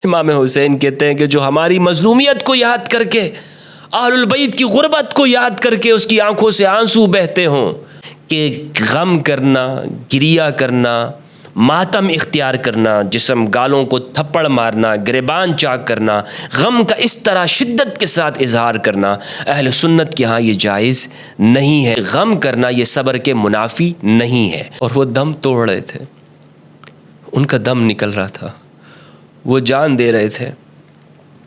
امام حسین کہتے ہیں کہ جو ہماری مظلومیت کو یاد کر کے، اہل البیت کی غربت کو یاد کر کے اس کی آنکھوں سے آنسو بہتے ہوں، کہ غم کرنا، گریہ کرنا، ماتم اختیار کرنا، جسم گالوں کو تھپڑ مارنا، گریبان چاک کرنا، غم کا اس طرح شدت کے ساتھ اظہار کرنا اہل سنت کے ہاں یہ جائز نہیں ہے۔ غم کرنا یہ صبر کے منافی نہیں ہے۔ اور وہ دم توڑ رہے تھے، ان کا دم نکل رہا تھا، وہ جان دے رہے تھے۔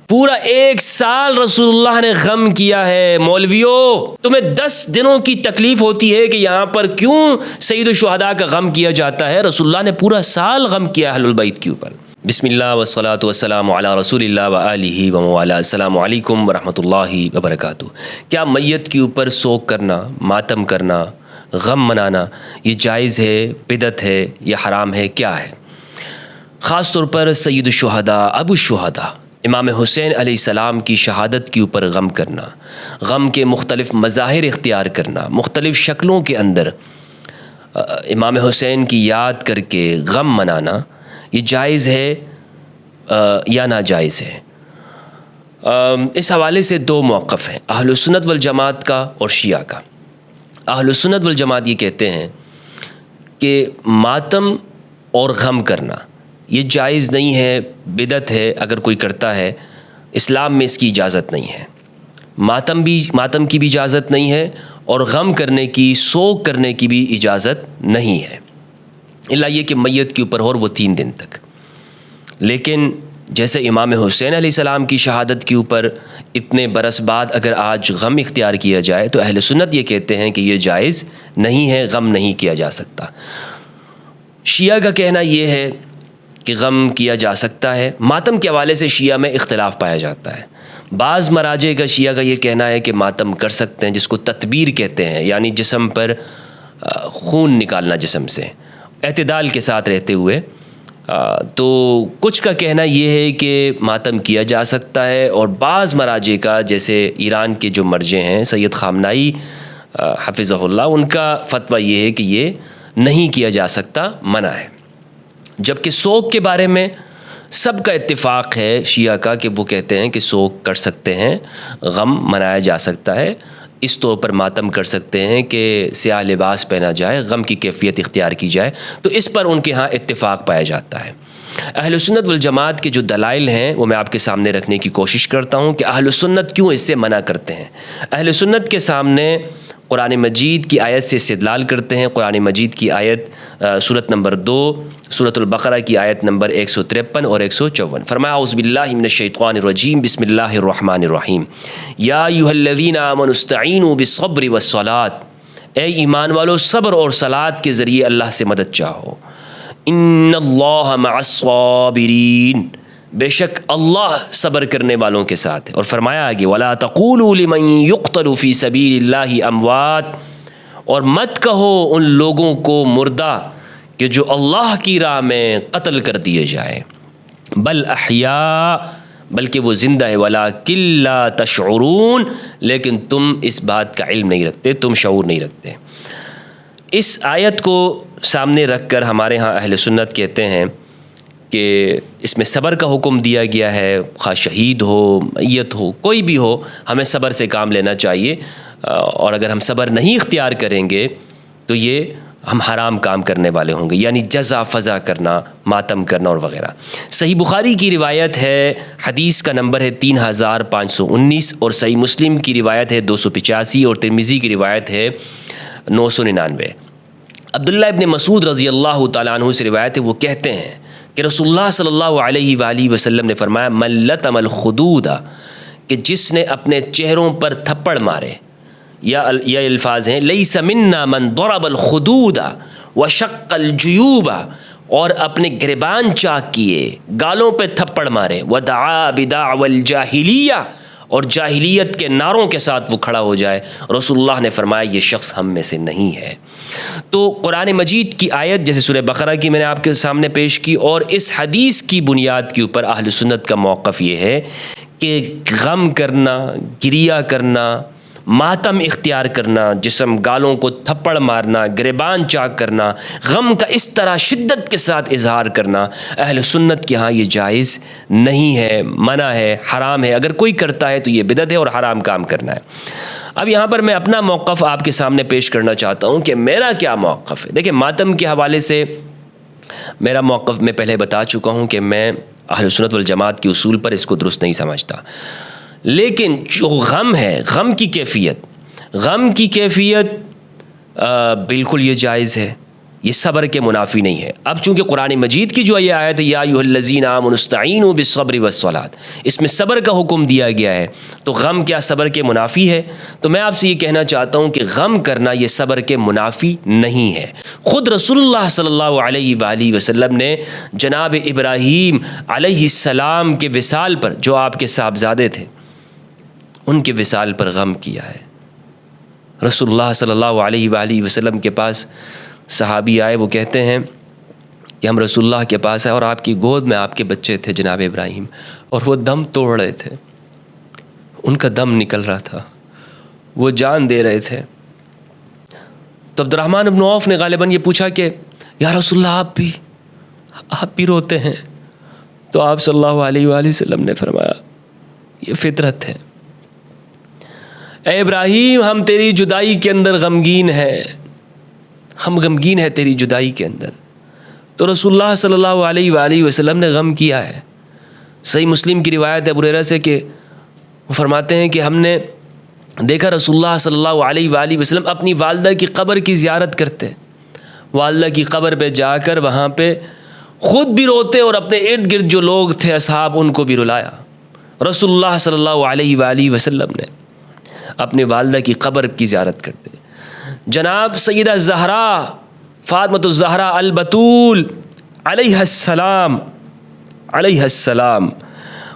پورا 1 سال رسول اللہ نے غم کیا ہے۔ مولویوں، تمہیں 10 دنوں کی تکلیف ہوتی ہے کہ یہاں پر کیوں سید الشہداء کا غم کیا جاتا ہے؟ رسول اللہ نے پورا سال غم کیا اہل البیت کے اوپر۔ بسم اللہ والصلاة والسلام علی رسول اللہ وآلہ وموالا۔ السلام علیکم ورحمۃ اللہ وبرکاتہ۔ کیا میت کے اوپر سوگ کرنا، ماتم کرنا، غم منانا یہ جائز ہے، بدعت ہے یا حرام ہے؟ کیا ہے؟ خاص طور پر سید الشہداء، ابو الشہداء امام حسین علیہ السلام کی شہادت کے اوپر غم کرنا، غم کے مختلف مظاہر اختیار کرنا، مختلف شکلوں کے اندر امام حسین کی یاد کر کے غم منانا، یہ جائز ہے یا ناجائز ہے؟ اس حوالے سے 2 موقف ہیں، اہل سنت والجماعت کا اور شیعہ کا۔ اہل سنت والجماعت یہ کہتے ہیں کہ ماتم اور غم کرنا یہ جائز نہیں ہے، بدعت ہے اگر کوئی کرتا ہے، اسلام میں اس کی اجازت نہیں ہے۔ ماتم کی بھی اجازت نہیں ہے اور غم کرنے کی، سوگ کرنے کی بھی اجازت نہیں ہے، الا یہ کہ میت کے اوپر ہو اور وہ 3 دن تک۔ لیکن جیسے امام حسین علیہ السلام کی شہادت کے اوپر اتنے برس بعد اگر آج غم اختیار کیا جائے تو اہل سنت یہ کہتے ہیں کہ یہ جائز نہیں ہے، غم نہیں کیا جا سکتا۔ شیعہ کا کہنا یہ ہے کہ غم کیا جا سکتا ہے۔ ماتم کے حوالے سے شیعہ میں اختلاف پایا جاتا ہے۔ بعض مراجع کا شیعہ کا یہ کہنا ہے کہ ماتم کر سکتے ہیں، جس کو تطبیر کہتے ہیں، یعنی جسم پر خون نکالنا جسم سے اعتدال کے ساتھ رہتے ہوئے۔ تو کچھ کا کہنا یہ ہے کہ ماتم کیا جا سکتا ہے، اور بعض مراجع کا، جیسے ایران کے جو مرجع ہیں سید خامنائی حفظہ اللہ، ان کا فتویٰ یہ ہے کہ یہ نہیں کیا جا سکتا، منع ہے۔ جبکہ سوگ کے بارے میں سب کا اتفاق ہے شیعہ کا، کہ وہ کہتے ہیں کہ سوگ کر سکتے ہیں، غم منایا جا سکتا ہے، اس طور پر ماتم کر سکتے ہیں کہ سیاہ لباس پہنا جائے، غم کی کیفیت اختیار کی جائے، تو اس پر ان کے ہاں اتفاق پایا جاتا ہے۔ اہل سنت والجماعت کے جو دلائل ہیں وہ میں آپ کے سامنے رکھنے کی کوشش کرتا ہوں کہ اہل سنت کیوں اس سے منع کرتے ہیں۔ اہل سنت کے سامنے قرآن مجید کی آیت سے استدلال کرتے ہیں۔ قرآن مجید کی آیت سورۃ نمبر 2 سورۃ البقرہ کی آیت نمبر 153 اور 154، فرمایا اعوذ باللہ من الشیطان الرجیم بسم اللہ الرحمن الرحیم یا ایھا الذین آمنوا استعینوا بالصبر والصلاۃ، اے ایمان والو صبر اور صلاۃ کے ذریعے اللہ سے مدد چاہو۔ ان اللہ مع الصابرین، بے شک اللہ صبر کرنے والوں کے ساتھ ہے۔ اور فرمایا آگے وَلَا تَقُولُوا لِمَن يُقْتَلُ فِي سَبِيلِ اللَّهِ أَمْوَاتٌ، اور مت کہو ان لوگوں کو مردہ کہ جو اللہ کی راہ میں قتل کر دیے جائیں، بل احیاء، بلکہ وہ زندہ ہے، وَلَٰكِن لَّا تَشْعُرُونَ، لیکن تم اس بات کا علم نہیں رکھتے، تم شعور نہیں رکھتے۔ اس آیت کو سامنے رکھ کر ہمارے ہاں اہل سنت کہتے ہیں کہ اس میں صبر کا حکم دیا گیا ہے، خواہ شہید ہو، میت ہو، کوئی بھی ہو، ہمیں صبر سے کام لینا چاہیے، اور اگر ہم صبر نہیں اختیار کریں گے تو یہ ہم حرام کام کرنے والے ہوں گے، یعنی جزا فضا کرنا، ماتم کرنا اور وغیرہ۔ صحیح بخاری کی روایت ہے، حدیث کا نمبر ہے 3519، اور صحیح مسلم کی روایت ہے 285، اور ترمذی کی روایت ہے 999۔ عبداللہ ابن مسعود رضی اللہ تعالیٰ عنہ سے روایت ہے، وہ کہتے ہیں کہ رسول اللہ صلی اللہ علیہ وآلہ وسلم نے فرمایا من لطم الخدود، کہ جس نے اپنے چہروں پر تھپڑ مارے، یا الفاظ ہیں لیس منا من ضرب الخدود وشق الجیوب، اور اپنے گریبان چاک کیے، گالوں پہ تھپڑ مارے، ودعا بدعوى الجاہلیہ، اور جاہلیت کے نعروں کے ساتھ وہ کھڑا ہو جائے، رسول اللہ نے فرمایا یہ شخص ہم میں سے نہیں ہے۔ تو قرآن مجید کی آیت جیسے سورہ بقرہ کی میں نے آپ کے سامنے پیش کی، اور اس حدیث کی بنیاد کے اوپر اہل سنت کا موقف یہ ہے کہ غم کرنا، گریہ کرنا، ماتم اختیار کرنا، جسم گالوں کو تھپڑ مارنا، گریبان چاک کرنا، غم کا اس طرح شدت کے ساتھ اظہار کرنا اہل سنت کے ہاں یہ جائز نہیں ہے، منع ہے، حرام ہے۔ اگر کوئی کرتا ہے تو یہ بدعت ہے اور حرام کام کرنا ہے۔ اب یہاں پر میں اپنا موقف آپ کے سامنے پیش کرنا چاہتا ہوں کہ میرا کیا موقف ہے۔ دیکھیں، ماتم کے حوالے سے میرا موقف میں پہلے بتا چکا ہوں کہ میں اہل سنت والجماعت کے اصول پر اس کو درست نہیں سمجھتا، لیکن جو غم ہے، غم کی کیفیت بالکل یہ جائز ہے، یہ صبر کے منافی نہیں ہے۔ اب چونکہ قرآن مجید کی جو یہ آیت ہے یا ایھا الذین آمنوا استعینوا بالصبر والصلاۃ، اس میں صبر کا حکم دیا گیا ہے، تو غم کیا صبر کے منافی ہے؟ تو میں آپ سے یہ کہنا چاہتا ہوں کہ غم کرنا یہ صبر کے منافی نہیں ہے۔ خود رسول اللہ صلی اللہ علیہ وآلہ وسلم نے جناب ابراہیم علیہ السلام کے وصال پر، جو آپ کے صاحبزادے تھے، ان کے وصال پر غم کیا ہے۔ رسول اللہ صلی اللہ علیہ وآلہ وسلم کے پاس صحابی آئے، وہ کہتے ہیں کہ ہم رسول اللہ کے پاس آئے اور آپ کی گود میں آپ کے بچے تھے جناب ابراہیم، اور وہ دم توڑ رہے تھے، ان کا دم نکل رہا تھا، وہ جان دے رہے تھے۔ تو عبد الرحمن بن عوف نے غالباً یہ پوچھا کہ یا رسول اللہ آپ بھی روتے ہیں؟ تو آپ صلی اللہ علیہ وآلہ وسلم نے فرمایا یہ فطرت ہے، اے ابراہیم ہم تیری جدائی کے اندر غمگین ہیں، ہم غمگین ہیں تیری جدائی کے اندر۔ تو رسول اللہ صلی اللہ علیہ وآلہ وسلم نے غم کیا ہے۔ صحیح مسلم کی روایت ہے ابو ہریرہ سے کہ وہ فرماتے ہیں کہ ہم نے دیکھا رسول اللہ صلی اللہ علیہ وآلہ وسلم اپنی والدہ کی قبر کی زیارت کرتے، والدہ کی قبر پہ جا کر وہاں پہ خود بھی روتے اور اپنے ارد گرد جو لوگ تھے اصحاب ان کو بھی رلایا۔ رسول اللہ صلی اللہ علیہ وآلہ وسلم نے اپنی والدہ کی قبر کی زیارت کرتے۔ جناب سیدہ زہرا فاطمۃ الزہرا البتول علیہ السلام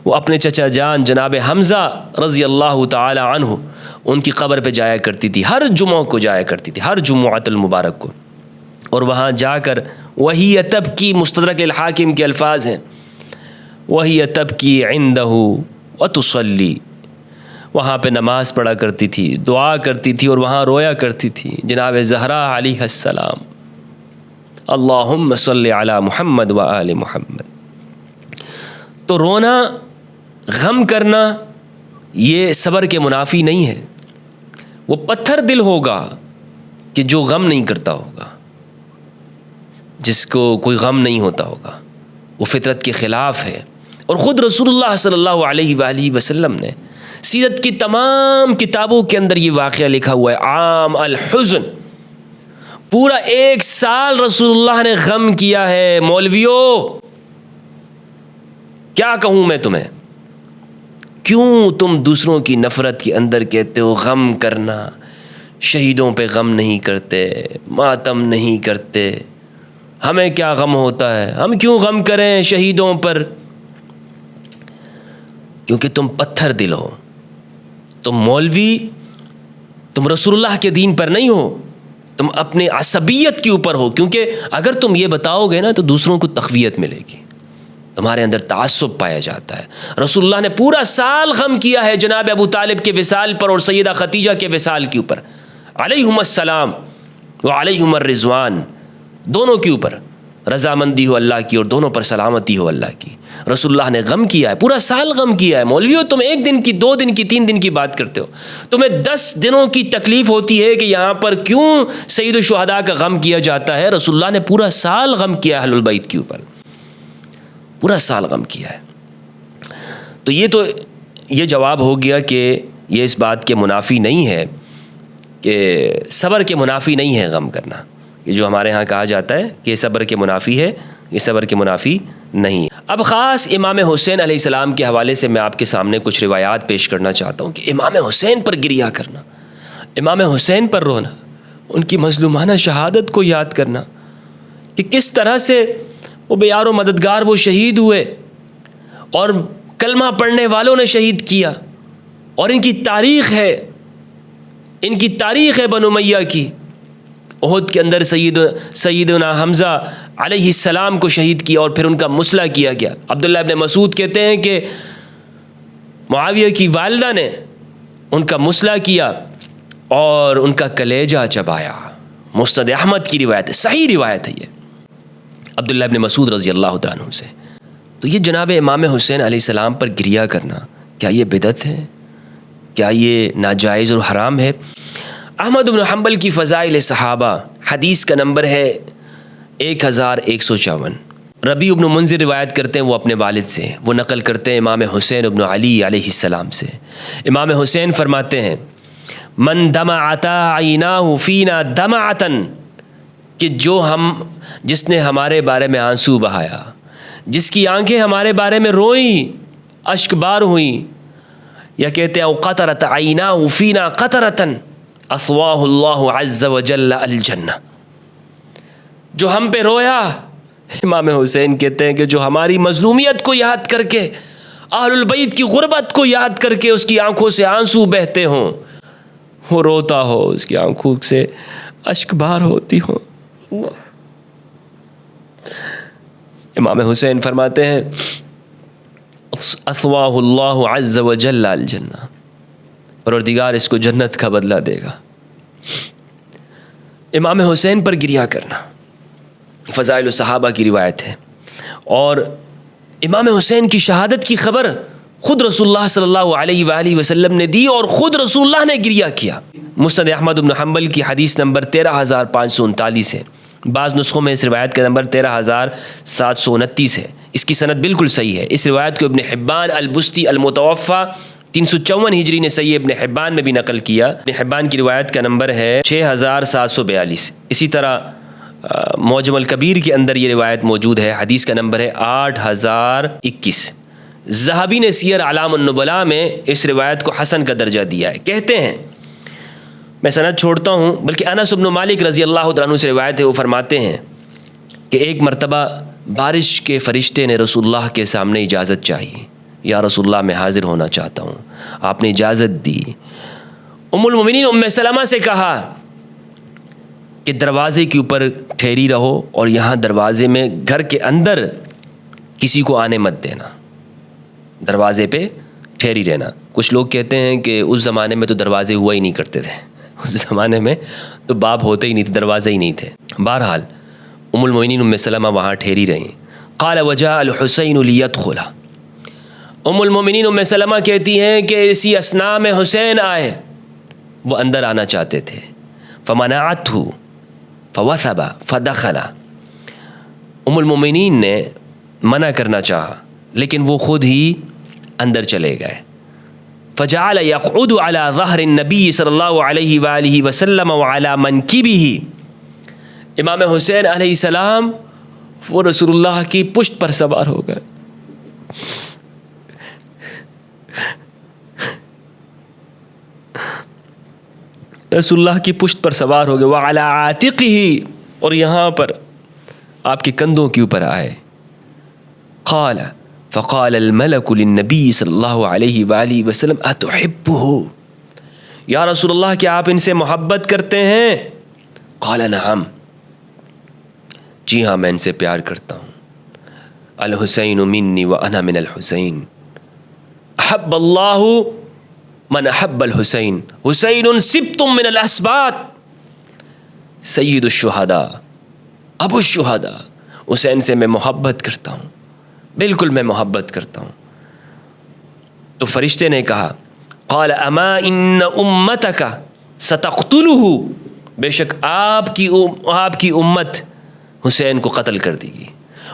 وہ اپنے چچا جان جناب حمزہ رضی اللہ تعالی عنہ ان کی قبر پہ جایا کرتی تھی، ہر جمعہ کو جایا کرتی تھی، ہر جمعۃ المبارک کو، اور وہاں جا کر وہی تبکی، مستدرک الحاکم کے الفاظ ہیں، وہی تبکی عندہ وتصلی، وہاں پہ نماز پڑھا کرتی تھی، دعا کرتی تھی اور وہاں رویا کرتی تھی جناب زہرا علیہ السلام۔ اللہم صلی علی محمد و آل محمد۔ تو رونا، غم کرنا یہ صبر کے منافی نہیں ہے۔ وہ پتھر دل ہوگا کہ جو غم نہیں کرتا ہوگا، جس کو کوئی غم نہیں ہوتا ہوگا، وہ فطرت کے خلاف ہے۔ اور خود رسول اللہ صلی اللہ علیہ وآلہ وسلم نے سیرت کی تمام کتابوں کے اندر یہ واقعہ لکھا ہوا ہے، عام الحزن، پورا 1 سال رسول اللہ نے غم کیا ہے۔ مولویوں کیا کہوں میں تمہیں، کیوں تم دوسروں کی نفرت کے اندر کہتے ہو غم کرنا، شہیدوں پہ غم نہیں کرتے، ماتم نہیں کرتے، ہمیں کیا غم ہوتا ہے، ہم کیوں غم کریں شہیدوں پر؟ کیونکہ تم پتھر دل ہو، تم مولوی، تم رسول اللہ کے دین پر نہیں ہو، تم اپنے عصبیت کے اوپر ہو۔ کیونکہ اگر تم یہ بتاؤ گے نا تو دوسروں کو تقویت ملے گی، تمہارے اندر تعصب پایا جاتا ہے۔ رسول اللہ نے پورا سال غم کیا ہے جناب ابو طالب کے وصال پر اور سیدہ خدیجہ کے وصال کے اوپر، علیہم السلام و علیہم الرضوان، دونوں کے اوپر رضامندی ہو اللہ کی اور دونوں پر سلامتی ہو اللہ کی۔ رسول اللہ نے غم کیا ہے، پورا سال غم کیا ہے۔ مولویوں تم 1 دن کی، 2 دن کی، 3 دن کی بات کرتے ہو، تمہیں 10 دنوں کی تکلیف ہوتی ہے کہ یہاں پر کیوں سید الشہداء کا غم کیا جاتا ہے۔ رسول اللہ نے پورا سال غم کیا اہل البیت کے اوپر، پورا سال غم کیا ہے۔ تو یہ جواب ہو گیا کہ یہ اس بات کے منافی نہیں ہے، کہ صبر کے منافی نہیں ہے غم کرنا، یہ جو ہمارے ہاں کہا جاتا ہے کہ صبر کے منافی ہے، یہ صبر کے منافی نہیں۔ اب خاص امام حسین علیہ السلام کے حوالے سے میں آپ کے سامنے کچھ روایات پیش کرنا چاہتا ہوں کہ امام حسین پر گریہ کرنا، امام حسین پر رونا، ان کی مظلومانہ شہادت کو یاد کرنا کہ کس طرح سے وہ بیار و مددگار وہ شہید ہوئے اور کلمہ پڑھنے والوں نے شہید کیا، اور ان کی تاریخ ہے، ان کی تاریخ ہے بنو امیہ کی۔ احد کے اندر سیدنا حمزہ علیہ السلام کو شہید کیا اور پھر ان کا مسلح کیا گیا۔ عبداللہ ابن مسعود کہتے ہیں کہ معاویہ کی والدہ نے ان کا مسلح کیا اور ان کا کلیجہ چبایا۔ مسند احمد کی روایت ہے، صحیح روایت ہے یہ عبداللہ ابن مسعود رضی اللہ تعالیٰ عنہ سے۔ تو یہ جناب امام حسین علیہ السلام پر گریہ کرنا، کیا یہ بدعت ہے؟ کیا یہ ناجائز اور حرام ہے؟ احمد بن حنبل کی فضائل صحابہ حدیث کا نمبر ہے 1154۔ ربیع بن منذر روایت کرتے ہیں وہ اپنے والد سے، وہ نقل کرتے ہیں امام حسین بن علی علیہ السلام سے۔ امام حسین فرماتے ہیں من دمعتا عیناہ فینا دمعتن، کہ جس نے ہمارے بارے میں آنسو بہایا، جس کی آنکھیں ہمارے بارے میں روئیں، اشک بار ہوئیں، یا کہتے ہیں قطرت عیناہ فینا قطرتن اثواہ اللہ عز وجل الجنہ، جو ہم پہ رویا۔ امام حسین کہتے ہیں کہ جو ہماری مظلومیت کو یاد کر کے، اہل البیت کی غربت کو یاد کر کے اس کی آنکھوں سے آنسو بہتے ہوں، وہ روتا ہو، اس کی آنکھوں سے اشک بار ہوتی ہوں۔ امام حسین فرماتے ہیں اثواہ اللہ عز وجل الجنہ، پروردگار اس کو جنت کا بدلہ دے گا۔ امام حسین پر گریہ کرنا فضائل الصحابہ کی روایت ہے، اور امام حسین کی شہادت کی خبر خود رسول اللہ صلی اللہ علیہ وآلہ وسلم نے دی، اور خود رسول اللہ نے گریہ کیا۔ مسند احمد بن حنبل کی حدیث نمبر 13539 ہے، بعض نسخوں میں اس روایت کا نمبر 13729 ہے۔ اس کی سند بالکل صحیح ہے۔ اس روایت کو ابن حبان البستی المتوفى 354 ہجری نے صحیح ابن حبان میں بھی نقل کیا۔ ابن حبان کی روایت کا نمبر ہے 6742۔ اسی طرح معجم الکبیر کے اندر یہ روایت موجود ہے، حدیث کا نمبر ہے 8021۔ ذہبی نے سیر اعلام النبلاء میں اس روایت کو حسن کا درجہ دیا ہے۔ کہتے ہیں، میں سند چھوڑتا ہوں، بلکہ انس بن مالک رضی اللہ تعالیٰ عنہ سے روایت ہے، وہ فرماتے ہیں کہ ایک مرتبہ بارش کے فرشتے نے رسول اللہ کے سامنے اجازت چاہی، یا رسول اللہ میں حاضر ہونا چاہتا ہوں۔ آپ نے اجازت دی۔ ام المومنین ام سلمہ سے کہا کہ دروازے کے اوپر ٹھہری رہو، اور یہاں دروازے میں گھر کے اندر کسی کو آنے مت دینا، دروازے پہ ٹھہری رہنا۔ کچھ لوگ کہتے ہیں کہ اس زمانے میں تو دروازے ہوا ہی نہیں کرتے تھے، اس زمانے میں تو باب ہوتے ہی نہیں تھے، دروازے ہی نہیں تھے۔ بہرحال ام المومنین ام سلمہ وہاں ٹھہری رہیں۔ قال وجاء الحسین لیدخل، ام المومنین ام سلمہ کہتی ہیں کہ اسی اثناء میں حسین آئے، وہ اندر آنا چاہتے تھے۔ فمنعته فوثب فدخل، ام المومنین نے منع کرنا چاہا لیکن وہ خود ہی اندر چلے گئے۔ فجعل يقعد على ظهر النبي صلی اللہ علیہ وآلہ وسلم وعلى منکبه، امام حسین علیہ السلام وہ رسول اللہ کی پشت پر سوار ہو گئے، رسول اللہ کی پشت پر سوار ہو گئے، وعلى عاتقه، اور یہاں پر آپ کے کندھوں کے اوپر آئے۔ قال فقال الملک للنبی صلی اللہ علیہ وآلہ وسلم اتحبه، یا رسول اللہ کیا آپ ان سے محبت کرتے ہیں؟ قال نعم، جی ہاں میں ان سے پیار کرتا ہوں۔ الحسین منی وانا من الحسین، احب اللہ من احب الحسین، حسین سبط من الاسباط، سید الشہداء، ابو الشہداء، حسین سے میں محبت کرتا ہوں، بالکل میں محبت کرتا ہوں۔ تو فرشتے نے کہا قال اما ان امتک ستقتلہ، بے شک آپ کی امت حسین کو قتل کر دے گی۔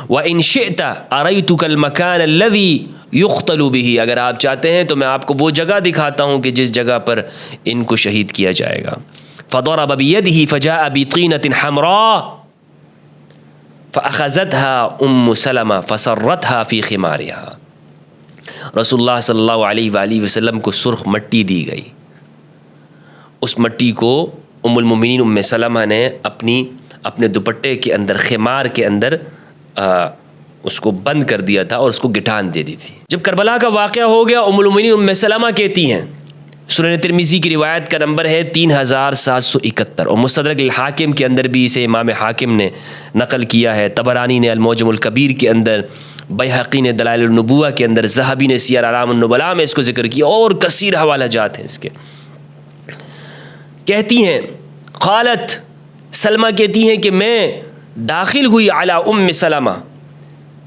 وَإِن شِئْتَ أَرَيْتُكَ الْمَكَانَ الَّذِي يُقْتَلُ بِهِ، اگر آپ چاہتے ہیں تو میں آپ کو وہ جگہ دکھاتا ہوں کہ جس جگہ پر ان کو شہید کیا جائے گا۔ فَضَرَبَ بِيَدِهِ فَجَاءَ بِطِينَةٍ حَمْرَاء فَأَخَذَتْهَا أُمُّ سَلَمَةَ فَسَرَّتْهَا فِي خِمَارِهَا، رسول اللہ صلی اللہ علیہ وآلہ وسلم کو سرخ مٹی دی گئی، اس مٹی کو ام المومنین ام سلمہ نے اپنے دوپٹے کے اندر، خمار کے اندر اس کو بند کر دیا تھا اور اس کو گٹان دے دی تھی۔ جب کربلا کا واقعہ ہو گیا، ام المومنین ام سلمہ کہتی ہیں، سنن ترمذی کی روایت کا نمبر ہے 3771، اور مستدرک الحاکم کے اندر بھی اسے امام حاکم نے نقل کیا ہے، طبرانی نے المعجم الکبیر کے اندر، بیہقی نے دلائل النبوہ کے اندر، ذہبی نے سیر اعلام النبلاء میں اس کو ذکر کیا، اور کثیر حوالہ جات ہیں اس کے۔ کہتی ہیں قالت سلمہ کہتی ہیں کہ میں داخل ہوئی علی ام سلمہ،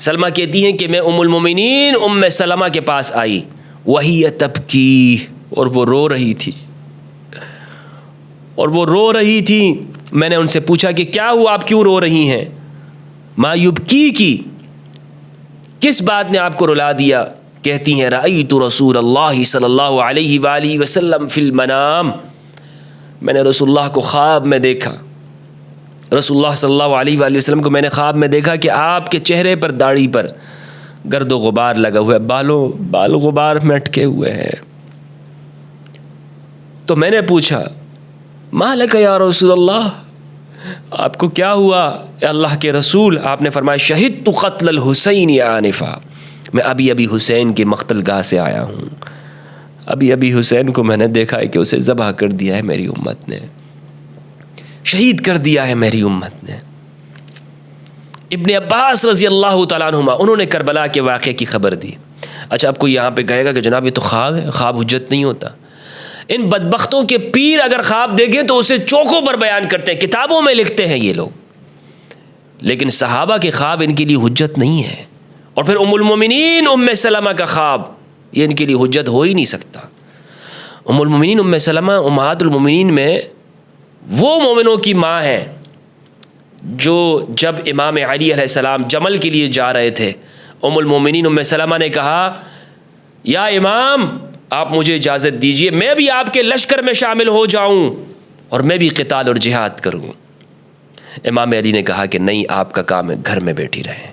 سلمہ کہتی ہیں کہ میں ام المومنین ام سلمہ کے پاس آئی، وہی تبکی، اور وہ رو رہی تھی، اور وہ رو رہی تھی۔ میں نے ان سے پوچھا کہ کیا ہوا، آپ کیوں رو رہی ہیں؟ ما یبکی کی، کس بات نے آپ کو رلا دیا؟ کہتی ہیں رأیت رسول اللہ صلی اللہ علیہ وآلہ وسلم فی المنام، میں نے رسول اللہ کو خواب میں دیکھا، رسول اللہ صلی اللہ علیہ وآلہ وسلم کو میں نے خواب میں دیکھا کہ آپ کے چہرے پر داڑھی پر گرد و غبار لگا ہوا ہے، بال غبار میں اٹکے ہوئے ہیں۔ تو میں نے پوچھا ما لک یا رسول اللہ، آپ کو کیا ہوا اے اللہ کے رسول؟ آپ نے فرمایا شہدت قتل الحسین آنفا، میں ابھی حسین کی مقتل گاہ سے آیا ہوں، ابھی حسین کو میں نے دیکھا ہے کہ اسے ذبح کر دیا ہے میری امت نے، شہید کر دیا ہے میری امت نے۔ ابن عباس رضی اللہ تعالیٰ عنہما انہوں نے کربلا کے واقعے کی خبر دی۔ اچھا اب کوئی یہاں پہ کہے گا کہ جناب یہ تو خواب ہے، خواب حجت نہیں ہوتا۔ ان بدبختوں کے پیر اگر خواب دیکھیں تو اسے چوکوں پر بیان کرتے ہیں، کتابوں میں لکھتے ہیں یہ لوگ، لیکن صحابہ کے خواب ان کے لیے حجت نہیں ہے۔ اور پھر ام المومنین ام سلمہ کا خواب، یہ ان کے لیے حجت ہو ہی نہیں سکتا۔ ام المومنین ام سلمہ امہات المومنین میں وہ مومنوں کی ماں ہے جو جب امام علی علیہ السلام جمل کے لیے جا رہے تھے، ام المومنین ام سلمہ نے کہا یا امام آپ مجھے اجازت دیجئے میں بھی آپ کے لشکر میں شامل ہو جاؤں اور میں بھی قتال اور جہاد کروں۔ امام علی نے کہا کہ نہیں، آپ کا کام ہے گھر میں بیٹھی رہیں،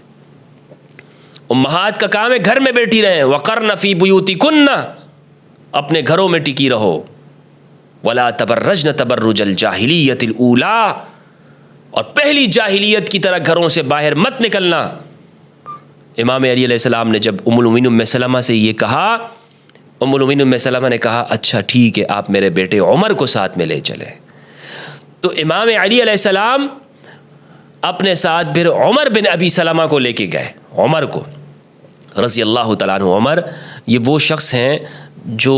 امہات کا کام ہے گھر میں بیٹھی رہیں، وقرن فی بیوتکن، اپنے گھروں میں ٹکی رہو، ولا تبرجن تبرج الجاہلیت الاولی، اور پہلی جاہلیت کی طرح گھروں سے باہر مت نکلنا۔ امام علی علیہ السلام نے جب ام المومنین ام سلمہ سے یہ کہا، ام المومنین ام سلمہ نے کہا اچھا ٹھیک ہے، آپ میرے بیٹے عمر کو ساتھ میں لے چلیں۔ تو امام علی علیہ السلام اپنے ساتھ پھر عمر بن ابی سلمہ کو لے کے گئے، عمر کو رضی اللہ تعالیٰ عنہ۔ عمر یہ وہ شخص ہیں جو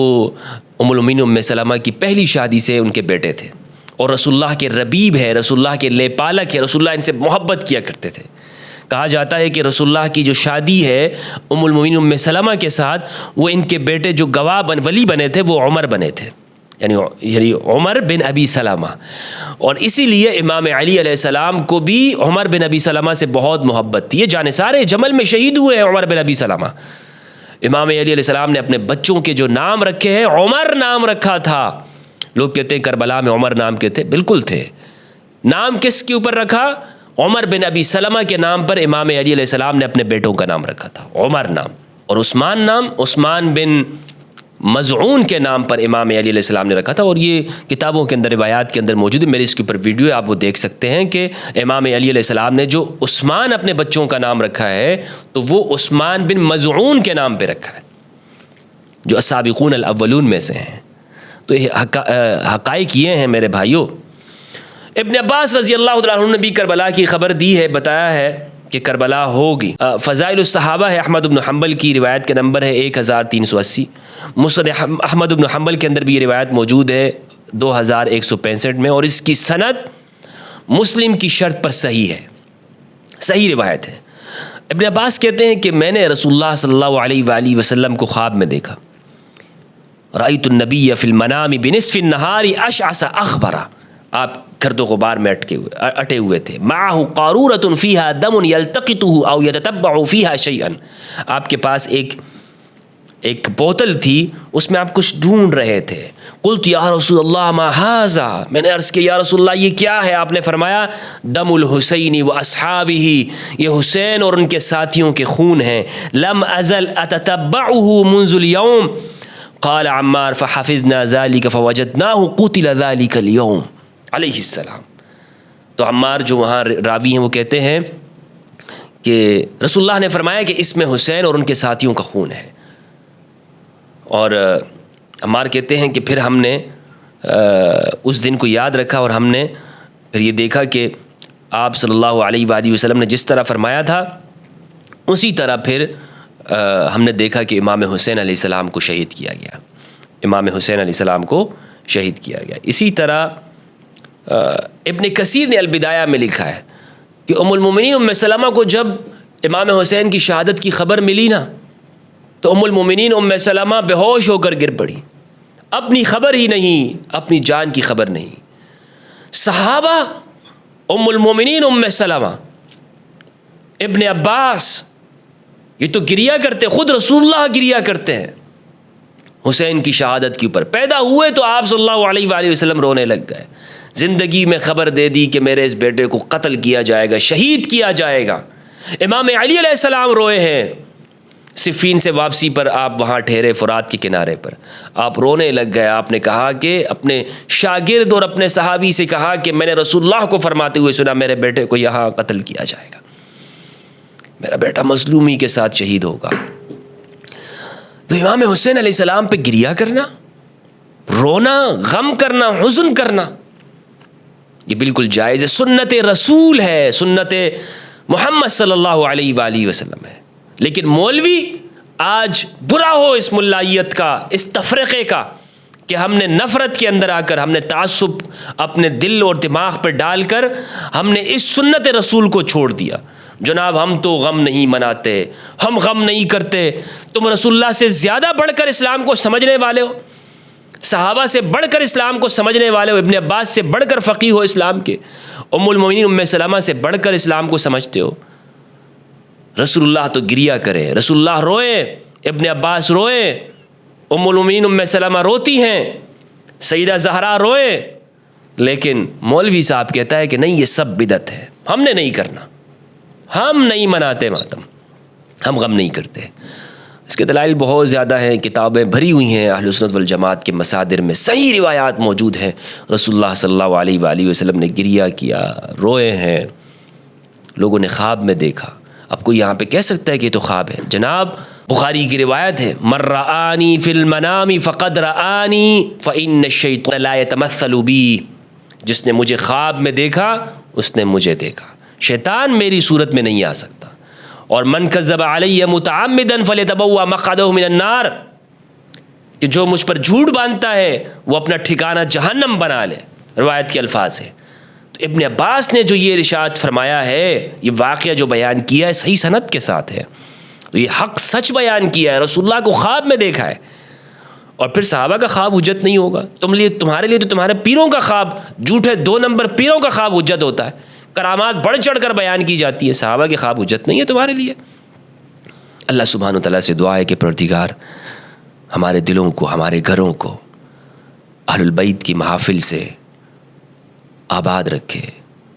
ام المومنین ام سلمہ کی پہلی شادی سے ان کے بیٹے تھے، اور رسول اللہ کے ربیب ہے، رسول اللہ کے لے پالک ہے، رسول اللہ ان سے محبت کیا کرتے تھے۔ کہا جاتا ہے کہ رسول اللہ کی جو شادی ہے ام المومنین ام سلمہ کے ساتھ، وہ ان کے بیٹے جو گواہ ولی بنے تھے وہ عمر بنے تھے، یعنی عمر بن ابی سلمہ، اور اسی لیے امام علی علیہ السلام کو بھی عمر بن ابی سلمہ سے بہت محبت تھی۔ یہ جانثار جمل میں شہید ہوئے ہیں عمر بن ابی سلمہ۔ امام علی علیہ السلام نے اپنے بچوں کے جو نام رکھے ہیں، عمر نام رکھا تھا۔ لوگ کہتے ہیں کربلا میں عمر نام کے تھے، بالکل تھے۔ نام کس کے اوپر رکھا؟ عمر بن ابی سلمہ کے نام پر امام علی علیہ السلام نے اپنے بیٹوں کا نام رکھا تھا، عمر نام، اور عثمان نام عثمان بن مزعون کے نام پر امام علی علیہ السلام نے رکھا تھا۔ اور یہ کتابوں کے اندر روایات کے اندر موجود ہے، میرے اس کے اوپر ویڈیو ہے، آپ وہ دیکھ سکتے ہیں کہ امام علی علیہ السلام نے جو عثمان اپنے بچوں کا نام رکھا ہے تو وہ عثمان بن مزعون کے نام پہ رکھا ہے، جو السابقون الاولون میں سے ہیں۔ تو یہ حقائق یہ ہیں میرے بھائیوں۔ ابن عباس رضی اللہ عنہ نے بھی کربلا کی خبر دی ہے، بتایا ہے کہ کربلا ہوگی۔ فضائل الصحابہ ہے، احمد بن حنبل کی روایت کا نمبر ہے 1380، مسند احمد بن حنبل کے اندر بھی یہ روایت موجود ہے 2165 میں، اور اس کی سند مسلم کی شرط پر صحیح ہے، صحیح روایت ہے۔ ابن عباس کہتے ہیں کہ میں نے رسول اللہ صلی اللہ علیہ وآلہ وسلم کو خواب میں دیکھا، رأیت النبی فی المنام بنصف النہار اشعث اخبرا، آپ گرد و غبار میں اٹے ہوئے تھے، معہ قارورۃ فیہا دم یلتقطہ او یتتبع فیہا شیئا، آپ کے پاس ایک بوتل تھی، اس میں آپ کچھ ڈھونڈ رہے تھے۔ قلت یا رسول اللہ ما ھذا، میں نے عرض کیا یا رسول اللہ یہ کیا ہے؟ آپ نے فرمایا دم الحسین و اصحابہ، یہ حسین اور ان کے ساتھیوں کے خون ہیں، لم ازل اتتبعہ منذ اليوم، قال عمار فحفظنا ذلك فوجدناه قتل ذلك اليوم علیہ السلام۔ تو عمار جو وہاں راوی ہیں وہ کہتے ہیں کہ رسول اللہ نے فرمایا کہ اس میں حسین اور ان کے ساتھیوں کا خون ہے، اور عمار کہتے ہیں کہ پھر ہم نے اس دن کو یاد رکھا، اور ہم نے پھر یہ دیکھا کہ آپ صلی اللہ علیہ وآلہ وسلم نے جس طرح فرمایا تھا اسی طرح پھر ہم نے دیکھا کہ امام حسین علیہ السلام کو شہید کیا گیا، امام حسین علیہ السلام کو شہید کیا گیا۔ اسی طرح ابن کثیر نے البدایہ میں لکھا ہے کہ ام المومنین ام سلمہ کو جب امام حسین کی شہادت کی خبر ملی نا تو ام المومنین ام سلمہ بے ہوش ہو کر گر پڑی، اپنی خبر ہی نہیں، اپنی جان کی خبر نہیں۔ صحابہ ام المومنین ام سلمہ، ابن عباس، یہ تو گریا کرتے، خود رسول اللہ گریا کرتے ہیں حسین کی شہادت کے اوپر۔ پیدا ہوئے تو آپ صلی اللہ علیہ وآلہ وسلم رونے لگ گئے، زندگی میں خبر دے دی کہ میرے اس بیٹے کو قتل کیا جائے گا، شہید کیا جائے گا۔ امام علی علیہ السلام روئے ہیں، صفین سے واپسی پر آپ وہاں ٹھہرے فرات کے کنارے پر، آپ رونے لگ گئے۔ آپ نے کہا کہ اپنے شاگرد اور اپنے صحابی سے کہا کہ میں نے رسول اللہ کو فرماتے ہوئے سنا میرے بیٹے کو یہاں قتل کیا جائے گا، میرا بیٹا مظلومی کے ساتھ شہید ہوگا۔ تو امام حسین علیہ السلام پہ گریا کرنا، رونا، غم کرنا، حزن کرنا، یہ بالکل جائز ہے، سنت رسول ہے، سنت محمد صلی اللہ علیہ وآلہ وسلم ہے۔ لیکن مولوی آج برا ہو اس ملائیت کا، اس تفرقے کا، کہ ہم نے نفرت کے اندر آ کر، ہم نے تعصب اپنے دل اور دماغ پر ڈال کر ہم نے اس سنت رسول کو چھوڑ دیا۔ جناب ہم تو غم نہیں مناتے، ہم غم نہیں کرتے، تم رسول اللہ سے زیادہ بڑھ کر اسلام کو سمجھنے والے ہو، صحابہ سے بڑھ کر اسلام کو سمجھنے والے ہو، ابن عباس سے بڑھ کر فقیہ ہو اسلام کے، ام المومنین ام سلمہ سے بڑھ کر اسلام کو سمجھتے ہو۔ رسول اللہ تو گریا کرے، رسول اللہ روئے، ابن عباس روئے، ام المومنین ام سلمہ روتی ہیں، سیدہ زہرا روئے، لیکن مولوی صاحب کہتا ہے کہ نہیں یہ سب بدعت ہے، ہم نے نہیں کرنا، ہم نہیں مناتے ماتم، ہم غم نہیں کرتے۔ اس کے دلائل بہت زیادہ ہیں، کتابیں بھری ہوئی ہیں اہل سنت والجماعت کے مصادر میں، صحیح روایات موجود ہیں، رسول اللہ صلی اللہ علیہ وآلہ وسلم نے گریا کیا، روئے ہیں، لوگوں نے خواب میں دیکھا۔ اب کوئی یہاں پہ کہہ سکتا ہے کہ یہ تو خواب ہے؟ جناب بخاری کی روایت ہے، من رآنی فی المنام فقد رآنی فإن الشیطان لا یتمثل بی، جس نے مجھے خواب میں دیکھا اس نے مجھے دیکھا، شیطان میری صورت میں نہیں آ سکتا۔ اور من کذب علی متعمدا فلیتبوأ مقعدہ من النار، کہ جو مجھ پر جھوٹ باندھتا ہے وہ اپنا ٹھکانہ جہنم بنا لے، روایت کے الفاظ ہیں۔ تو ابن عباس نے جو یہ ارشاد فرمایا ہے، یہ واقعہ جو بیان کیا ہے صحیح سند کے ساتھ ہے، تو یہ حق سچ بیان کیا ہے، رسول اللہ کو خواب میں دیکھا ہے۔ اور پھر صحابہ کا خواب حجت نہیں ہوگا، تمہارے لیے تو تمہارے پیروں کا خواب، جھوٹے 2 نمبر پیروں کا خواب حجت ہوتا ہے، کرامات بڑھ چڑھ کر بیان کی جاتی ہے، صحابہ کے خواب حجت نہیں ہے تمہارے لیے۔ اللہ سبحانہ وتعالیٰ سے دعا ہے کہ پروردگار ہمارے دلوں کو، ہمارے گھروں کو اہل البیت کی محافل سے آباد رکھے،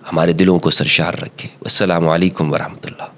ہمارے دلوں کو سرشار رکھے۔ السلام علیکم ورحمۃ اللہ۔